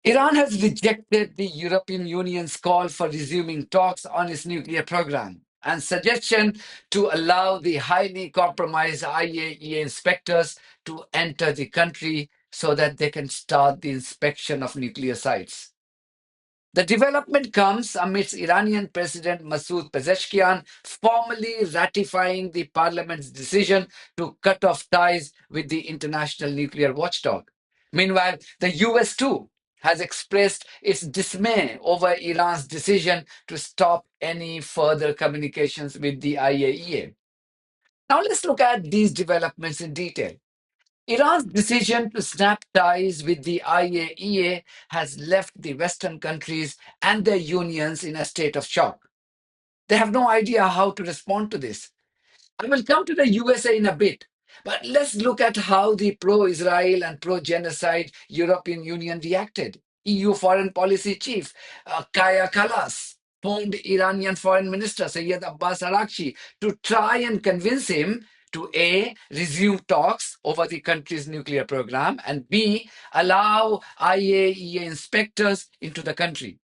Iran has rejected the European Union's call for resuming talks on its nuclear program and suggestion to allow the highly compromised IAEA inspectors to enter the country so that they can start the inspection of nuclear sites. The development comes amidst Iranian President Masoud Pezeshkian formally ratifying the parliament's decision to cut off ties with the international nuclear watchdog. Meanwhile, the US too has expressed its dismay over Iran's decision to stop any further communications with the IAEA. Now let's look at these developments in detail. Iran's decision to snap ties with the IAEA has left the Western countries and their unions in a state of shock. They have no idea how to respond to this. I will come to the USA in a bit, but let's look at how the pro-Israel and pro-genocide European Union reacted. EU Foreign Policy Chief Kaja Kallas phoned Iranian Foreign Minister Seyed Abbas Araghchi to try and convince him to A, resume talks over the country's nuclear program, and B, allow IAEA inspectors into the country.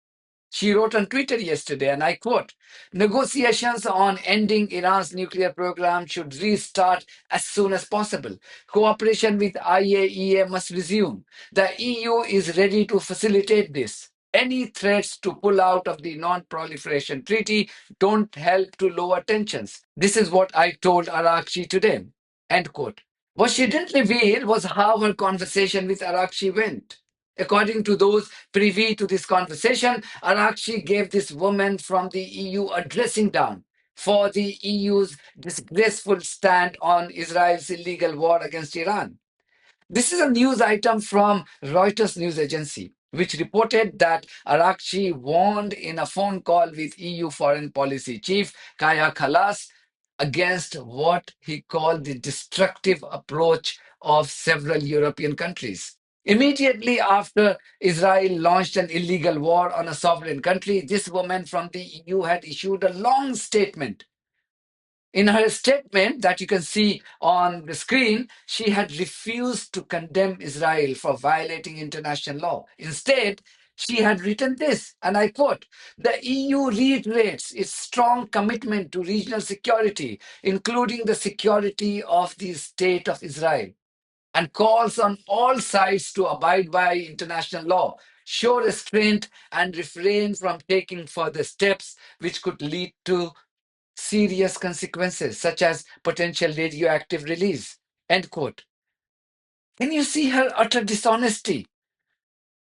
She wrote on Twitter yesterday, and I quote, negotiations on ending Iran's nuclear program should restart as soon as possible. Cooperation with IAEA must resume. The EU is ready to facilitate this. Any threats to pull out of the non-proliferation treaty don't help to lower tensions. This is what I told Araghchi today. End quote. What she didn't reveal was how her conversation with Araghchi went. According to those privy to this conversation, Araghchi gave this woman from the EU a dressing down for the EU's disgraceful stand on Israel's illegal war against Iran. This is a news item from Reuters news agency, which reported that Araghchi warned in a phone call with EU Foreign Policy Chief Kaja Kallas against what he called the destructive approach of several European countries. Immediately after Israel launched an illegal war on a sovereign country, this woman from the EU had issued a long statement. In her statement that you can see on the screen, she had refused to condemn Israel for violating international law. Instead, she had written this, and I quote, the EU reiterates its strong commitment to regional security, including the security of the state of Israel, and calls on all sides to abide by international law, show restraint, and refrain from taking further steps which could lead to serious consequences, such as potential radioactive release. End quote. Can you see her utter dishonesty?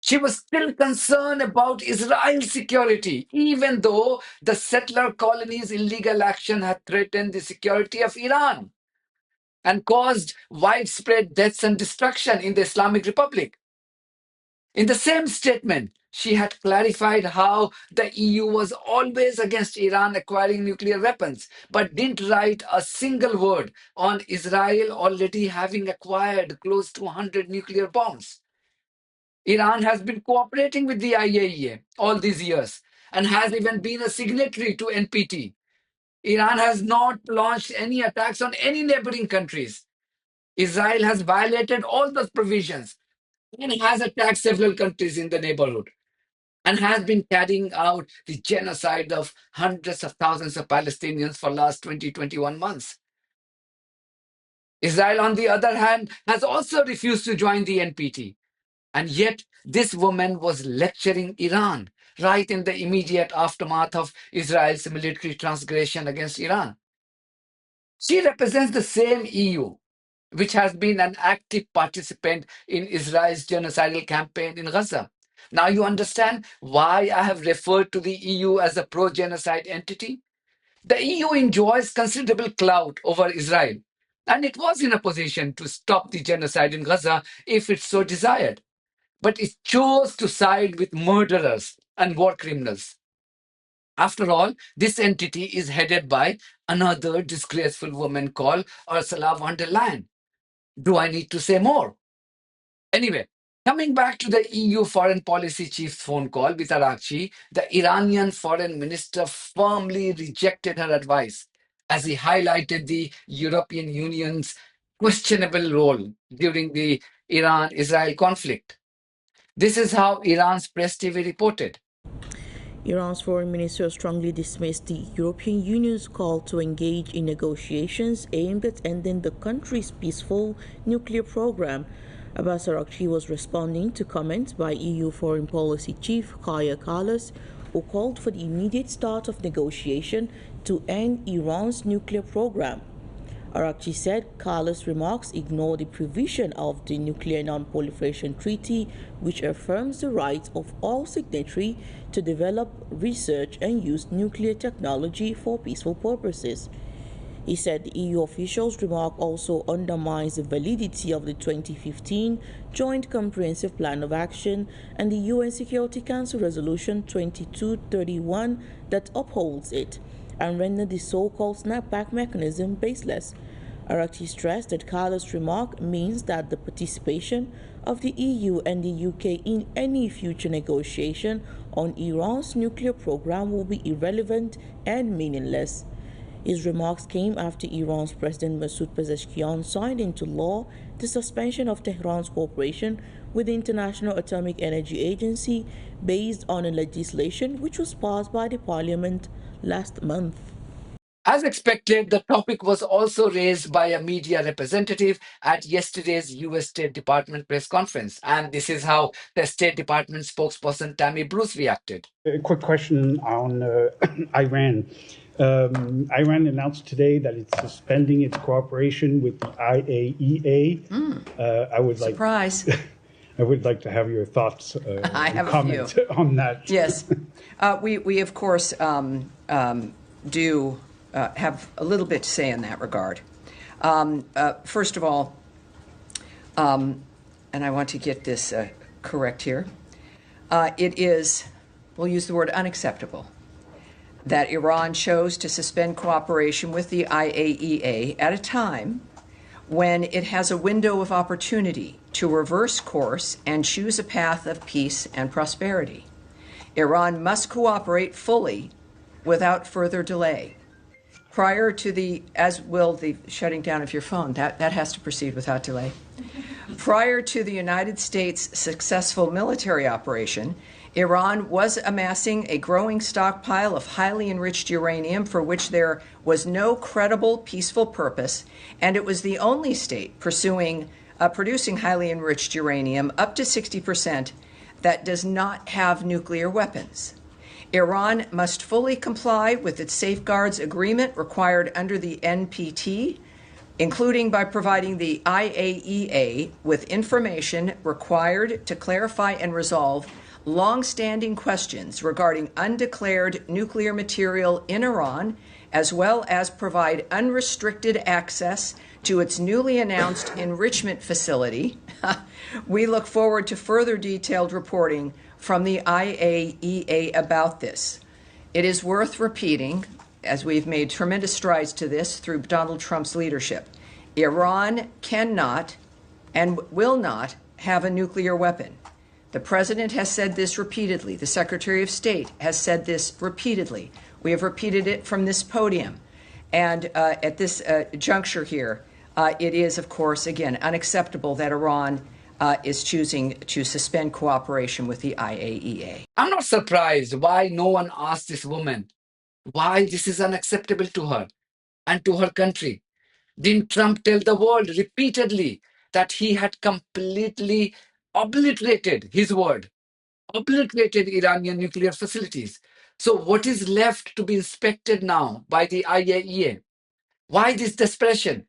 She was still concerned about Israel's security, even though the settler colonies' illegal action had threatened the security of Iran and caused widespread deaths and destruction in the Islamic Republic. In the same statement, she had clarified how the EU was always against Iran acquiring nuclear weapons, but didn't write a single word on Israel already having acquired close to 100 nuclear bombs. Iran has been cooperating with the IAEA all these years and has even been a signatory to NPT. Iran has not launched any attacks on any neighboring countries. Israel has violated all those provisions and has attacked several countries in the neighborhood and has been carrying out the genocide of hundreds of thousands of Palestinians for last 21 months. Israel, on the other hand, has also refused to join the NPT. And yet, this woman was lecturing Iran right in the immediate aftermath of Israel's military transgression against Iran. She represents the same EU, which has been an active participant in Israel's genocidal campaign in Gaza. Now you understand why I have referred to the EU as a pro-genocide entity? The EU enjoys considerable clout over Israel, and it was in a position to stop the genocide in Gaza if it so desired. But it chose to side with murderers and war criminals. After all, this entity is headed by another disgraceful woman called Ursula von der Leyen. Do I need to say more? Anyway, coming back to the EU Foreign Policy Chief's phone call with Araghchi, the Iranian foreign minister firmly rejected her advice as he highlighted the European Union's questionable role during the Iran-Israel conflict. This is how Iran's press TV reported. Iran's foreign minister strongly dismissed the European Union's call to engage in negotiations aimed at ending the country's peaceful nuclear program. Abbas Araghchi was responding to comments by EU Foreign Policy Chief Kaja Kallas, who called for the immediate start of negotiation to end Iran's nuclear program. Araghchi said Kallas' remarks ignore the provision of the Nuclear Non-Proliferation Treaty, which affirms the rights of all signatories to develop, research, and use nuclear technology for peaceful purposes. He said the EU official's remark also undermines the validity of the 2015 Joint Comprehensive Plan of Action and the UN Security Council Resolution 2231 that upholds it, and render the so-called snapback mechanism baseless. Araghchi stressed that Kallas' remark means that the participation of the EU and the UK in any future negotiation on Iran's nuclear program will be irrelevant and meaningless. His remarks came after Iran's President Masoud Pezeshkian signed into law the suspension of Tehran's cooperation with the International Atomic Energy Agency based on a legislation which was passed by the parliament last month. As expected, the topic was also raised by a media representative at yesterday's US State Department press conference. And this is how the State Department spokesperson Tammy Bruce reacted. A quick question on Iran. Iran announced today that it's suspending its cooperation with the IAEA. I would Surprise. I would like to have your thoughts I have comment a few. on that. Yes. We of course, do have a little bit to say in that regard. First of all, and I want to get this correct here, it is, we'll use the word unacceptable, that Iran chose to suspend cooperation with the IAEA at a time when it has a window of opportunity to reverse course and choose a path of peace and prosperity. Iran must cooperate fully without further delay. Prior to the, as will the shutting down of your phone, that has to proceed without delay. Prior to the United States' successful military operation, Iran was amassing a growing stockpile of highly enriched uranium for which there was no credible peaceful purpose, and it was the only state producing highly enriched uranium up to 60% that does not have nuclear weapons. Iran must fully comply with its safeguards agreement required under the NPT, including by providing the IAEA with information required to clarify and resolve long-standing questions regarding undeclared nuclear material in Iran, as well as provide unrestricted access to its newly announced enrichment facility. We look forward to further detailed reporting from the IAEA about this. It is worth repeating, as we've made tremendous strides to this through Donald Trump's leadership, Iran cannot and will not have a nuclear weapon. The President has said this repeatedly. The Secretary of State has said this repeatedly. We have repeated it from this podium. And at this juncture here, it is, of course, again, unacceptable that Iran is choosing to suspend cooperation with the IAEA. I'm not surprised why no one asked this woman why this is unacceptable to her and to her country. Didn't Trump tell the world repeatedly that he had completely obliterated his word, obliterated Iranian nuclear facilities? So what is left to be inspected now by the IAEA? Why this desperation?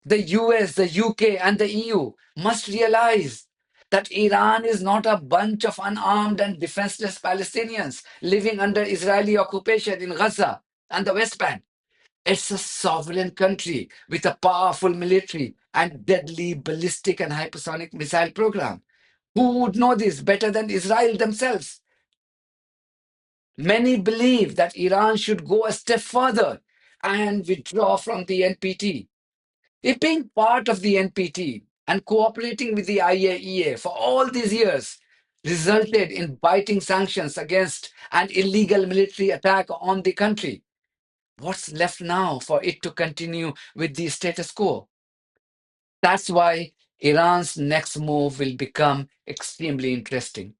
The US, the UK, and the EU must realize that Iran is not a bunch of unarmed and defenseless Palestinians living under Israeli occupation in Gaza and the West Bank. It's a sovereign country with a powerful military and deadly ballistic and hypersonic missile program. Who would know this better than Israel themselves? Many believe that Iran should go a step further and withdraw from the NPT. If being part of the NPT and cooperating with the IAEA for all these years resulted in biting sanctions against an illegal military attack on the country, what's left now for it to continue with the status quo? That's why Iran's next move will become extremely interesting.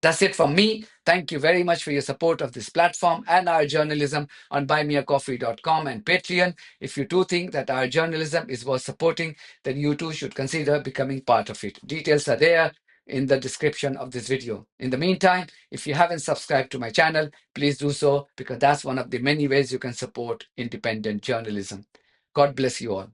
That's it from me. Thank you very much for your support of this platform and our journalism on buymeacoffee.com and Patreon. If you do think that our journalism is worth supporting, then you too should consider becoming part of it. Details are there in the description of this video. In the meantime, if you haven't subscribed to my channel, please do so, because that's one of the many ways you can support independent journalism. God bless you all.